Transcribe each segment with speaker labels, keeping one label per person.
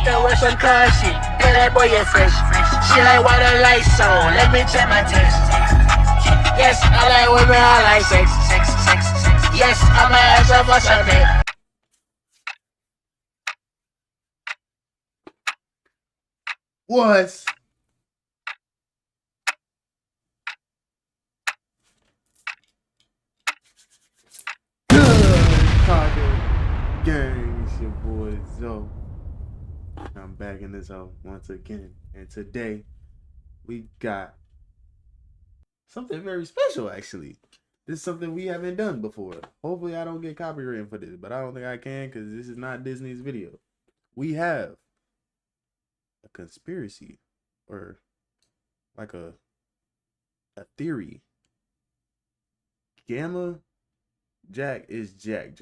Speaker 1: hit her with some caution. Tell that boy you fresh. She like water like soul. Let me check my taste. Yes, I like women, I like sex. Yes, I'm a ass up for Sunday.
Speaker 2: Was Talking gang, it's your boy Zoe. I'm back in this hoe once again, and today we got something very special. Actually, this is something we haven't done before. Hopefully, I don't get copyrighted for this, but I don't think I can because this is not Disney's video. We have a conspiracy, or like a theory. Gamma Jack is Jack.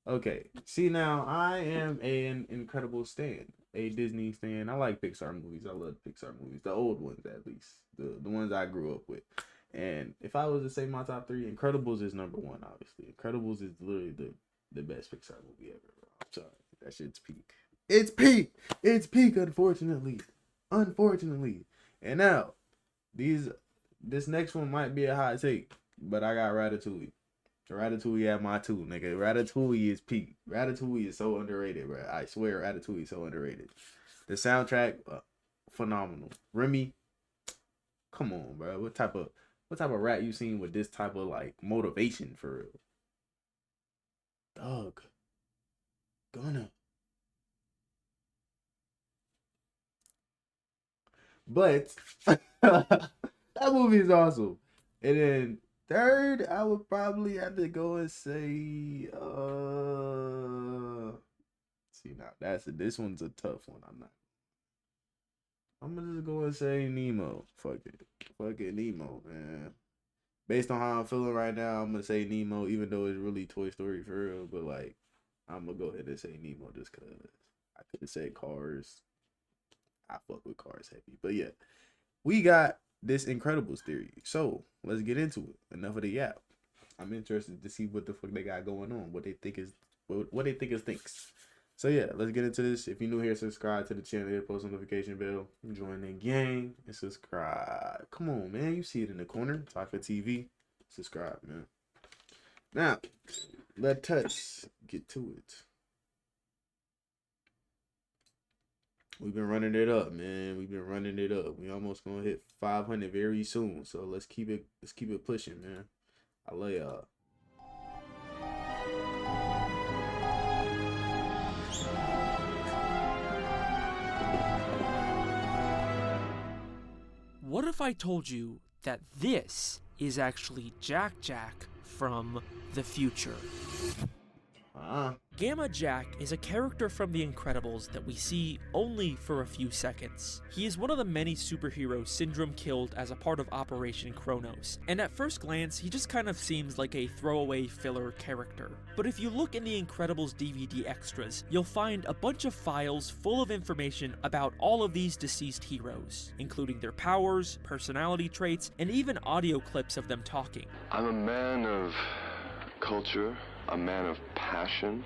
Speaker 2: Okay, see now I am an Incredible stan, a Disney stan. I like Pixar movies. I love Pixar movies, the old ones at least, the ones I grew up with. And if I was to say my top three, Incredibles is number one. Obviously, Incredibles is literally the best Pixar movie ever. Bro. I'm sorry, that shit's peak. It's peak. Unfortunately. And now this next one might be a hot take, but I got Ratatouille. Ratatouille at my two, nigga. Ratatouille is peak. Ratatouille is so underrated, bro. I swear, Ratatouille is so underrated. The soundtrack, phenomenal. Remy, come on, bro. What type of rat you seen with this type of like motivation for real? Dog, gonna. But that movie is awesome. And then third, I would probably have to go and say, see now this one's a tough one. I'm gonna just go and say Nemo. Fuck it, Nemo, man. Based on how I'm feeling right now, I'm gonna say Nemo, even though it's really Toy Story for real. But like, I'm gonna go ahead and say Nemo just cause I could have said Cars. I fuck with Cars heavy, but yeah, we got this Incredibles theory. So let's get into it. Enough of the yap. I'm interested to see what the fuck they got going on. What they think is thinks. So yeah, let's get into this. If you're new here, subscribe to the channel, hit post notification bell, join the gang, and subscribe. Come on, man. You see it in the corner. Talk for TV. Subscribe, man. Now, let us get to it. We've been running it up, man. We almost gonna hit 500 very soon. So let's keep it pushing, man. I love y'all.
Speaker 3: What if I told you that this is actually Jack from the future? Gamma Jack is a character from The Incredibles that we see only for a few seconds. He is one of the many superheroes Syndrome killed as a part of Operation Kronos, and at first glance, he just kind of seems like a throwaway filler character. But if you look in The Incredibles DVD extras, you'll find a bunch of files full of information about all of these deceased heroes, including their powers, personality traits, and even audio clips of them talking.
Speaker 4: I'm a man of culture, a man of passion,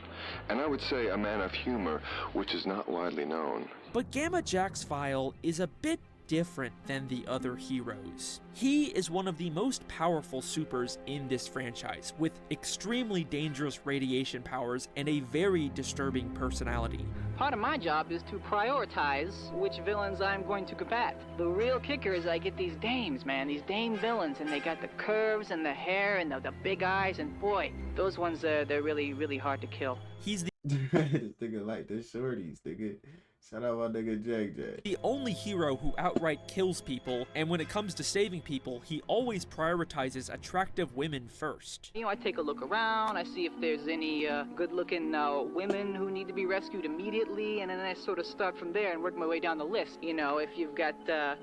Speaker 4: and I would say a man of humor, which is not widely known.
Speaker 3: But Gamma Jack's file is a bit different than the other heroes. He is one of the most powerful supers in this franchise, with extremely dangerous radiation powers and a very disturbing personality.
Speaker 5: Part of my job is to prioritize which villains I'm going to combat. The real kicker is I get these dames, man, these dame villains, and they got the curves and the hair and the big eyes, and boy, those ones, they're really, really hard to kill.
Speaker 3: He's the
Speaker 2: This nigga like the shorties, nigga. Shout out my nigga Jack.
Speaker 3: The only hero who outright kills people, and when it comes to saving people, he always prioritizes attractive women first.
Speaker 5: You know, I take a look around, I see if there's any good-looking women who need to be rescued immediately, and then I sort of start from there and work my way down the list. You know, if you've got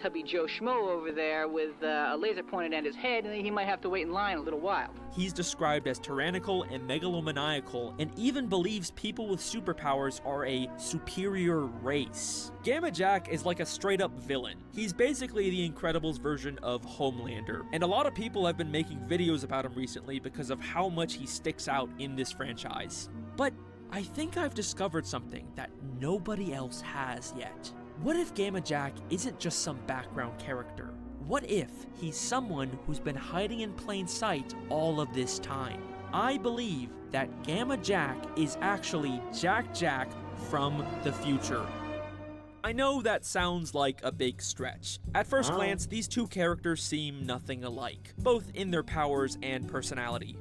Speaker 5: Tubby Joe Schmo over there with a laser pointed at his head, and he might have to wait in line a little while.
Speaker 3: He's described as tyrannical and megalomaniacal, and even believes people with superpowers are a superior race. Gamma Jack is like a straight-up villain. He's basically the Incredibles version of Homelander, and a lot of people have been making videos about him recently because of how much he sticks out in this franchise. But I think I've discovered something that nobody else has yet. What if Gamma Jack isn't just some background character? What if he's someone who's been hiding in plain sight all of this time? I believe that Gamma Jack is actually Jack Jack from the future. I know that sounds like a big stretch. At first glance, these two characters seem nothing alike, both in their powers and personality.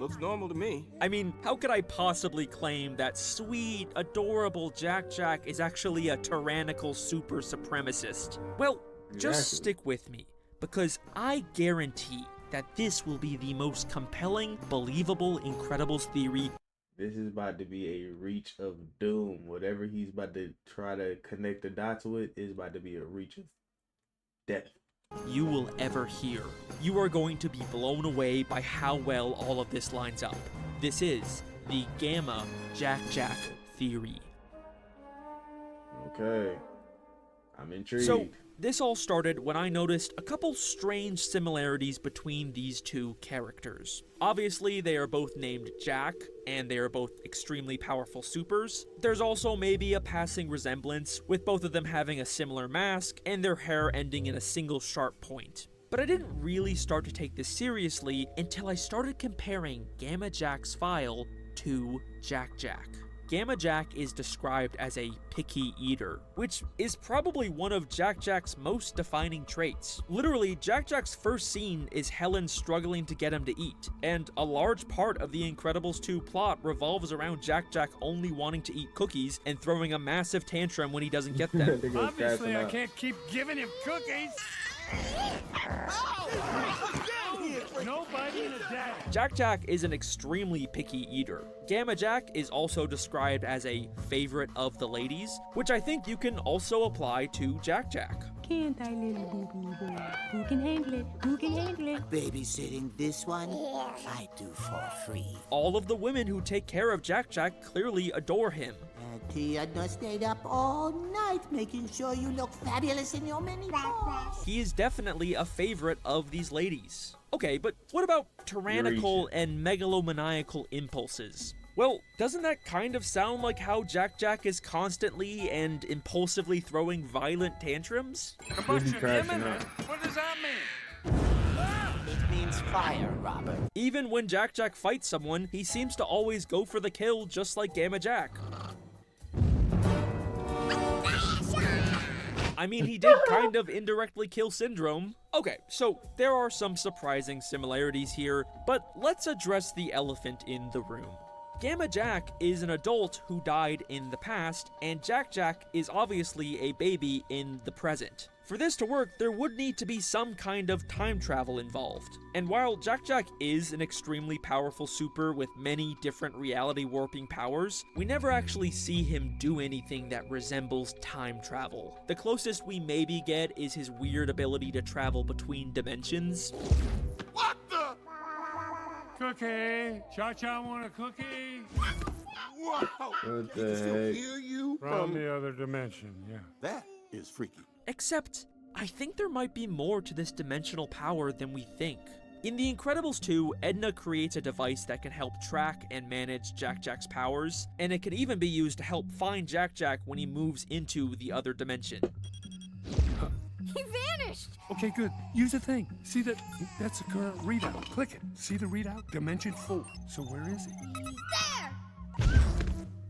Speaker 6: Looks normal to me.
Speaker 3: I mean, how could I possibly claim that sweet, adorable Jack Jack is actually a tyrannical super supremacist? Well, just stick with me, because I guarantee that this will be the most compelling, believable Incredibles theory.
Speaker 2: This is about to be a reach of doom. Whatever he's about to try to connect the dots with is about to be a reach of death
Speaker 3: You will ever hear. You are going to be blown away by how well all of this lines up. This is the Gamma Jack Jack theory.
Speaker 2: Okay. I'm intrigued.
Speaker 3: So, this all started when I noticed a couple strange similarities between these two characters. Obviously, they are both named Jack, and they are both extremely powerful supers. There's also maybe a passing resemblance, with both of them having a similar mask, and their hair ending in a single sharp point. But I didn't really start to take this seriously until I started comparing Gamma Jack's file to Jack Jack. Gamma Jack is described as a picky eater, which is probably one of Jack Jack's most defining traits. Literally, Jack Jack's first scene is Helen struggling to get him to eat, and a large part of the Incredibles 2 plot revolves around Jack Jack only wanting to eat cookies and throwing a massive tantrum when he doesn't get them.
Speaker 7: Obviously, I can't keep giving him cookies. No biting a dad.
Speaker 3: Jack Jack is an extremely picky eater. Gamma Jack is also described as a favorite of the ladies, which I think you can also apply to Jack Jack.
Speaker 8: Can't I, little baby boy? Who can handle it? Who can handle it?
Speaker 9: Babysitting this one, I do for free.
Speaker 3: All of the women who take care of Jack Jack clearly adore him.
Speaker 9: He stayed up all night making sure you look fabulous in your mini dress.
Speaker 3: He is definitely a favorite of these ladies. Okay, but what about tyrannical and megalomaniacal impulses? Well, doesn't that kind of sound like how Jack Jack is constantly and impulsively throwing violent tantrums?
Speaker 7: Combustion imminent? What does that mean?
Speaker 9: It means fire, Robert.
Speaker 3: Even when Jack Jack fights someone, he seems to always go for the kill just like Gamma Jack. I mean, he did kind of indirectly kill Syndrome. Okay, so there are some surprising similarities here, but let's address the elephant in the room. Gamma Jack is an adult who died in the past, and Jack Jack is obviously a baby in the present. For this to work, there would need to be some kind of time travel involved. And while Jack Jack is an extremely powerful super with many different reality warping powers, we never actually see him do anything that resembles time travel. The closest we maybe get is his weird ability to travel between dimensions.
Speaker 7: What the? Cookie. Cha-Cha want a cookie?
Speaker 6: Wow.
Speaker 2: What
Speaker 6: He can
Speaker 2: the
Speaker 6: still
Speaker 2: heck?
Speaker 6: hear you
Speaker 7: From the other dimension, yeah.
Speaker 6: That is freaky.
Speaker 3: Except, I think there might be more to this dimensional power than we think. In The Incredibles 2, Edna creates a device that can help track and manage Jack Jack's powers, and it can even be used to help find Jack Jack when he moves into the other dimension.
Speaker 8: He vanished!
Speaker 7: Okay, good. Use the thing. See that? That's the current readout. Click it. See the readout? Dimension 4. So where is he?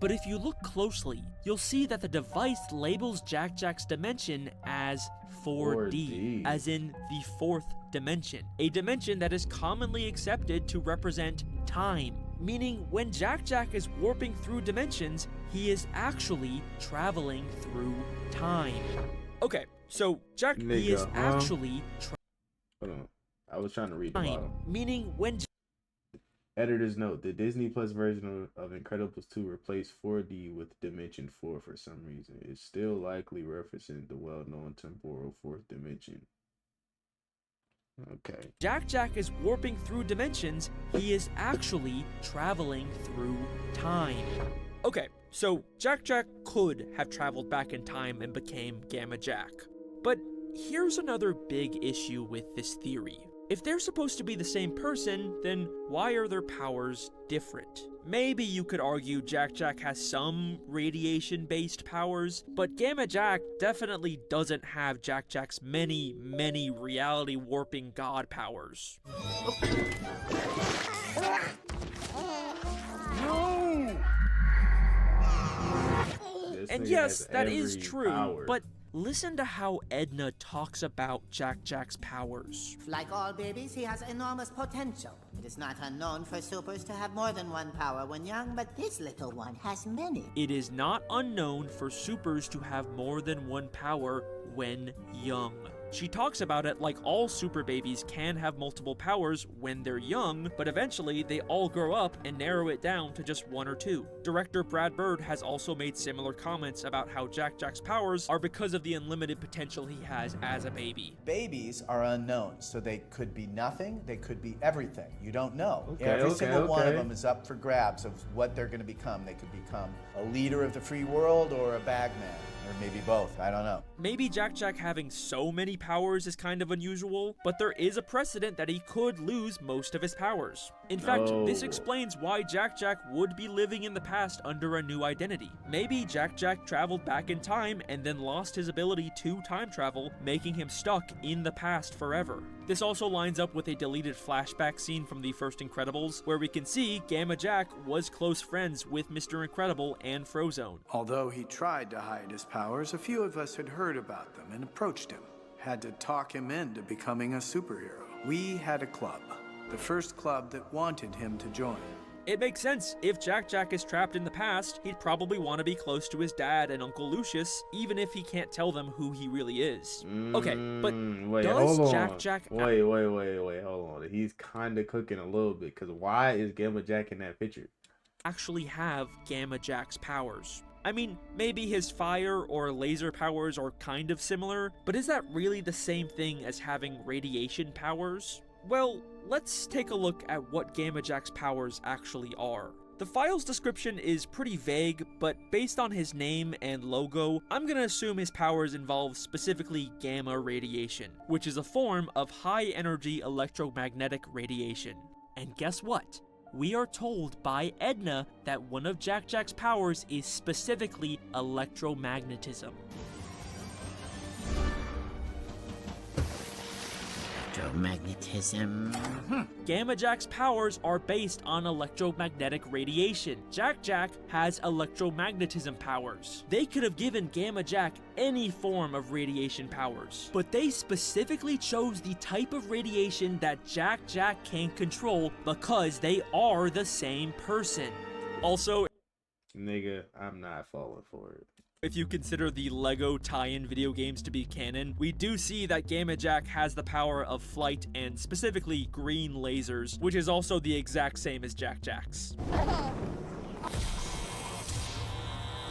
Speaker 3: But if you look closely, you'll see that the device labels Jack Jack's dimension as 4D,
Speaker 2: 4D.
Speaker 3: as in the fourth dimension, a dimension that is commonly accepted to represent time, meaning when Jack Jack is warping through dimensions, he is actually traveling through time. Okay, so he is actually
Speaker 2: Hold on. I was trying to read the
Speaker 3: time,
Speaker 2: bottom.
Speaker 3: meaning when
Speaker 2: Editor's note: the Disney Plus version of Incredibles 2 replaced 4D with Dimension 4 for some reason. It's still likely referencing the well-known temporal fourth dimension. Okay.
Speaker 3: Jack Jack is warping through dimensions, he is actually traveling through time. Okay, so Jack Jack could have traveled back in time and became Gamma Jack. But here's another big issue with this theory. If they're supposed to be the same person, then why are their powers different? Maybe you could argue Jack Jack has some radiation-based powers, but Gamma Jack definitely doesn't have Jack Jack's many reality-warping god powers. And yes, that is true, but listen to how Edna talks about Jack Jack's powers.
Speaker 9: Like all babies, he has enormous potential. It is not unknown for supers to have more than one power when young, but this little one has many.
Speaker 3: It is not unknown for supers to have more than one power when young. She talks about it like all super babies can have multiple powers when they're young, but eventually they all grow up and narrow it down to just one or two. Director Brad Bird has also made similar comments about how Jack Jack's powers are because of the unlimited potential he has as a baby.
Speaker 10: Babies are unknown, so they could be nothing, they could be everything. You don't know. Every single one of them is up for grabs of what they're going to become. They could become a leader of the free world or a bagman. Or maybe both, I don't know.
Speaker 3: Maybe Jack Jack having so many powers is kind of unusual, but there is a precedent that he could lose most of his powers. In fact, this explains why Jack Jack would be living in the past under a new identity. Maybe Jack Jack traveled back in time and then lost his ability to time travel, making him stuck in the past forever. This also lines up with a deleted flashback scene from the first Incredibles, where we can see Gamma Jack was close friends with Mr. Incredible and Frozone.
Speaker 11: Although he tried to hide his powers, a few of us had heard about them and approached him. Had to talk him into becoming a superhero. We had a club, the first club that wanted him to join.
Speaker 3: It makes sense. If Jack Jack is trapped in the past, he'd probably want to be close to his dad and Uncle Lucius, even if he can't tell them who he really is. Okay, but does Jack Jack...
Speaker 2: Wait, hold on. He's kind of cooking a little bit, because why is Gamma Jack in that picture?
Speaker 3: Actually have Gamma Jack's powers? I mean, maybe his fire or laser powers are kind of similar, but is that really the same thing as having radiation powers? Well, let's take a look at what Gamma Jack's powers actually are. The file's description is pretty vague, but based on his name and logo, I'm gonna assume his powers involve specifically gamma radiation, which is a form of high-energy electromagnetic radiation. And guess what? We are told by Edna that one of Jack Jack's powers is specifically electromagnetism.
Speaker 9: Electromagnetism.
Speaker 3: Gamma Jack's powers are based on electromagnetic radiation. Jack Jack has electromagnetism powers. They could have given Gamma Jack any form of radiation powers, but they specifically chose the type of radiation that Jack Jack can control because they are the same person. Also,
Speaker 2: nigga, I'm not falling for it.
Speaker 3: If you consider the LEGO tie-in video games to be canon, we do see that Gamma Jack has the power of flight and specifically green lasers, which is also the exact same as Jack Jack's.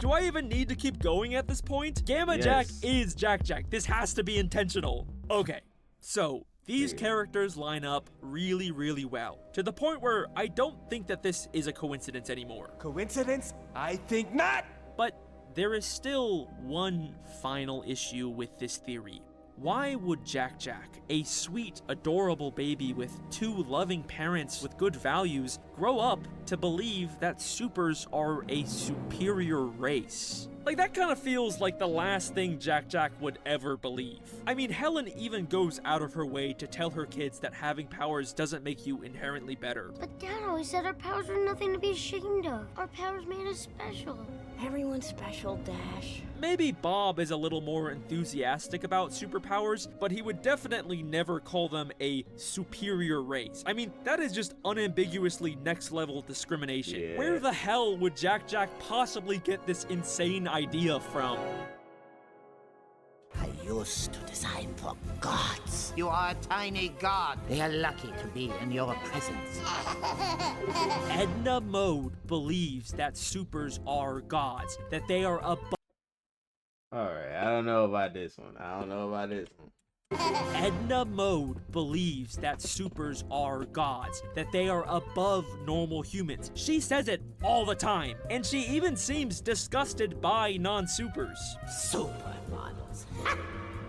Speaker 3: Do I even need to keep going at this point? Gamma Jack is Jack Jack. This has to be intentional. Okay, so these characters line up really well, to the point where I don't think that this is a coincidence anymore.
Speaker 6: Coincidence? I think not!
Speaker 3: But there is still one final issue with this theory. Why would Jack Jack, a sweet, adorable baby with two loving parents with good values, grow up to believe that supers are a superior race? Like, that kind of feels like the last thing Jack Jack would ever believe. I mean, Helen even goes out of her way to tell her kids that having powers doesn't make you inherently better.
Speaker 12: But Dad always said our powers were nothing to be ashamed of. Our powers made us special. Everyone's special, Dash.
Speaker 3: Maybe Bob is a little more enthusiastic about superpowers, but he would definitely never call them a superior race. I mean, that is just unambiguously next-level discrimination. Yeah. Where the hell would Jack Jack possibly get this insane idea from?
Speaker 9: I used to design for gods. You are a tiny god. They are lucky to be in your presence.
Speaker 3: Edna Mode believes that supers are gods, that they are above.
Speaker 2: Alright, I don't know about this one.
Speaker 3: Edna Mode believes that supers are gods, that they are above normal humans. She says it all the time, and she even seems disgusted by non-supers.
Speaker 9: Supermodels.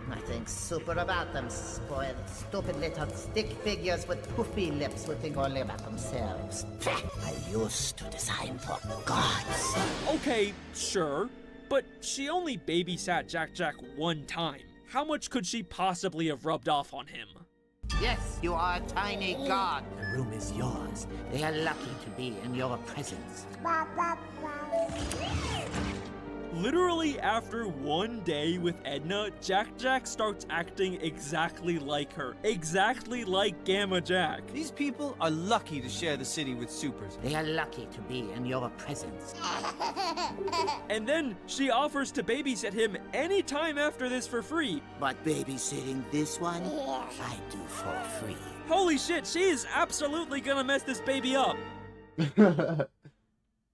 Speaker 9: Nothing super about them, spoiled, stupid little stick figures with poofy lips who think only about themselves. I used to design for gods.
Speaker 3: Okay, sure, but she only babysat Jack one time. How much could she possibly have rubbed off on him?
Speaker 9: Yes, you are a tiny god. The room is yours. They are lucky to be in your presence.
Speaker 3: Literally after one day with Edna, Jack starts acting exactly like her. Exactly like Gamma Jack.
Speaker 6: These people are lucky to share the city with supers.
Speaker 9: They are lucky to be in your presence.
Speaker 3: And then she offers to babysit him anytime after this for free.
Speaker 9: But babysitting this one, I do for free.
Speaker 3: Holy shit, she is absolutely gonna mess this baby up.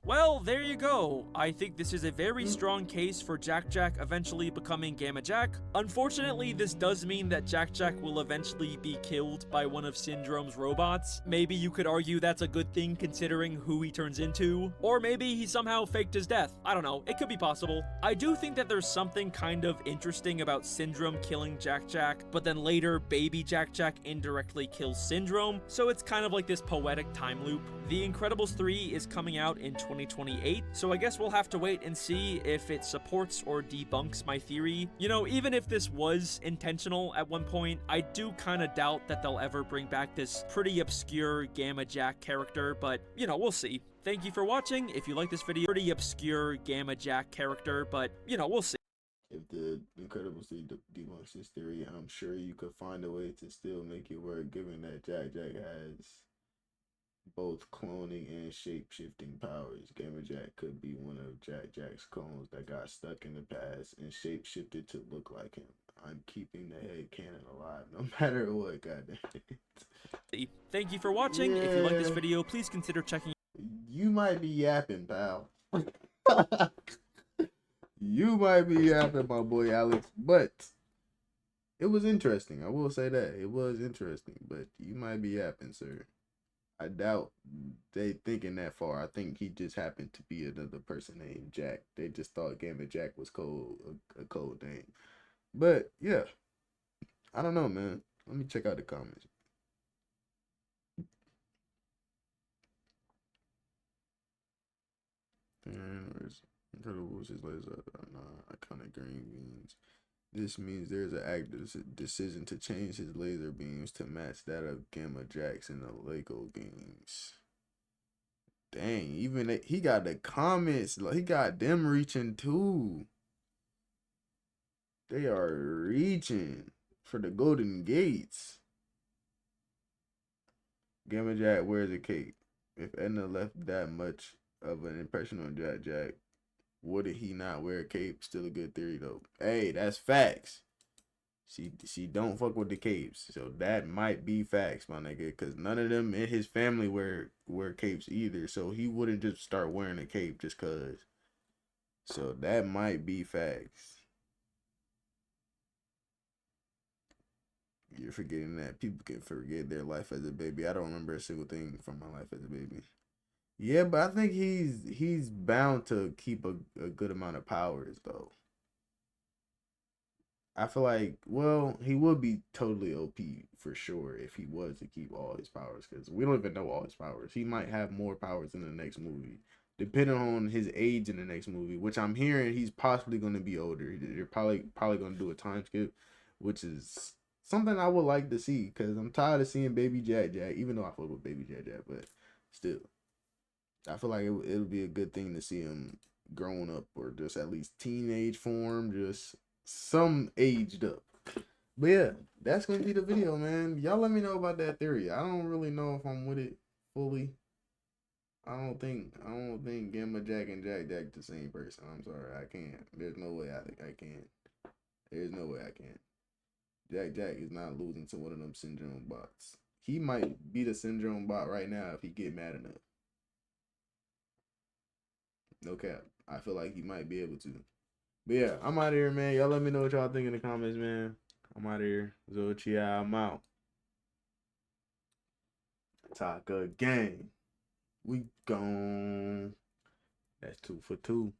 Speaker 3: Well, there you go. I think this is a very strong case for Jack eventually becoming Gamma Jack. Unfortunately, this does mean that Jack will eventually be killed by one of Syndrome's robots. Maybe you could argue that's a good thing considering who he turns into. Or maybe he somehow faked his death. I don't know, it could be possible. I do think that there's something kind of interesting about Syndrome killing Jack, but then later baby Jack indirectly kills Syndrome, so it's kind of like this poetic time loop. The Incredibles 3 is coming out in 2028, so I guess we'll have to wait and see if it supports or debunks my theory. You know, even if this was intentional at one point, I do kind of doubt that they'll ever bring back this pretty obscure Gamma Jack character, but, you know, we'll see. Thank you for watching. If you like this video, pretty obscure Gamma Jack character, but, you know, we'll see.
Speaker 2: If the Incredibles debunks this theory, I'm sure you could find a way to still make it work, given that Jack has both cloning and shape-shifting powers. Gamma Jack could be one of Jack's clones that got stuck in the past and shape-shifted to look like him. I'm keeping the headcanon alive no matter what, goddamn it.
Speaker 3: Thank you for watching. If you like this video, please consider checking.
Speaker 2: You might be yapping, pal. You might be yapping, my boy Alex, but it was interesting. I will say that. It was interesting, but you might be yapping, sir. I doubt they thinking that far. I think he just happened to be another person named Jack. They just thought Gamma Jack was a code name. But yeah, I don't know, man. Let me check out the comments. And where's Incredibles? His laser iconic green beams. This means there's an active decision to change his laser beams to match that of Gamma Jack's in the Lego games. Dang, even he got the comments. He got them reaching too. They are reaching for the Golden Gates. Gamma Jack wears a cape. If Edna left that much of an impression on Jack, wouldn't he not wear a cape? Still a good theory though. Hey, that's facts. She don't fuck with the capes, so that might be facts, my nigga. Cause none of them in his family wear capes either, so he wouldn't just start wearing a cape just cause. So that might be facts. You're forgetting that people can forget their life as a baby. I don't remember a single thing from my life as a baby. Yeah, but I think he's bound to keep a good amount of powers, though. I feel like, well, he would be totally OP for sure if he was to keep all his powers, because we don't even know all his powers. He might have more powers in the next movie, depending on his age in the next movie, which I'm hearing he's possibly going to be older. They're probably going to do a time skip, which is something I would like to see, because I'm tired of seeing Baby Jack, even though I fuck with Baby Jack, but still. I feel like it'll be a good thing to see him grown up, or just at least teenage form, just some aged up. But yeah, that's gonna be the video, man. Y'all let me know about that theory. I don't really know if I'm with it fully. I don't think Gamma Jack and Jack the same person. I'm sorry, I can't. There's no way I can. There's no way I can. Jack is not losing to one of them Syndrome bots. He might be the Syndrome bot right now if he get mad enough. No cap. I feel like he might be able to. But yeah, I'm out of here, man. Y'all let me know what y'all think in the comments, man. I'm out of here. Zochia, I'm out. Taka gang. We gone. That's 2 for 2.